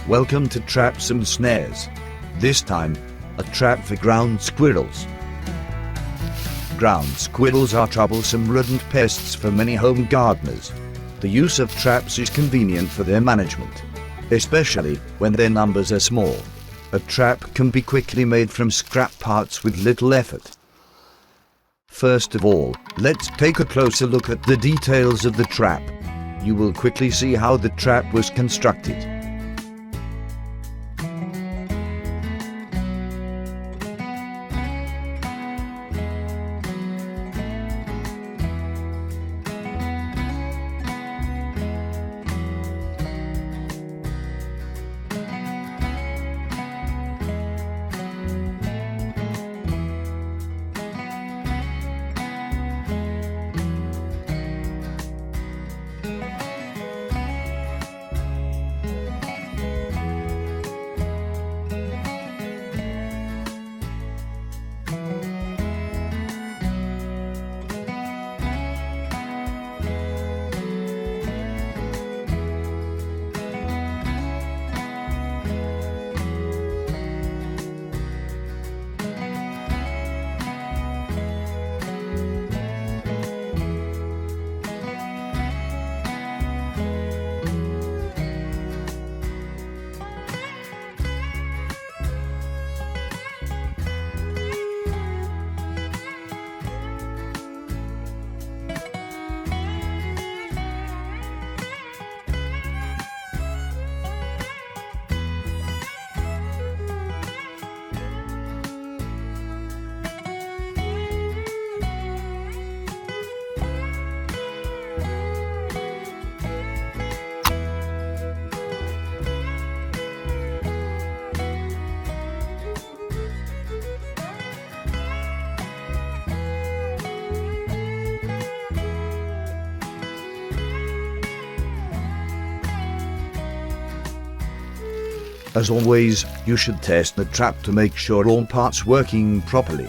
Welcome to Traps and Snares. This time, a trap for ground squirrels. Ground squirrels are troublesome rodent pests for many home gardeners. The use of traps is convenient for their management, especially when their numbers are small. A trap can be quickly made from scrap parts with little effort. First of all, let's take a closer look at the details of the trap. You will quickly see how the trap was constructed. As always, you should test the trap to make sure all parts working properly.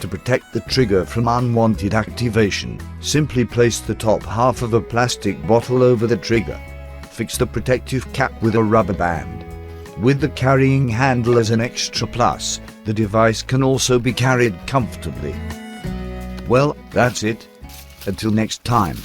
To protect the trigger from unwanted activation, simply place the top half of a plastic bottle over the trigger. Fix the protective cap with a rubber band. With the carrying handle as an extra plus, the device can also be carried comfortably. Well, that's it. Until next time.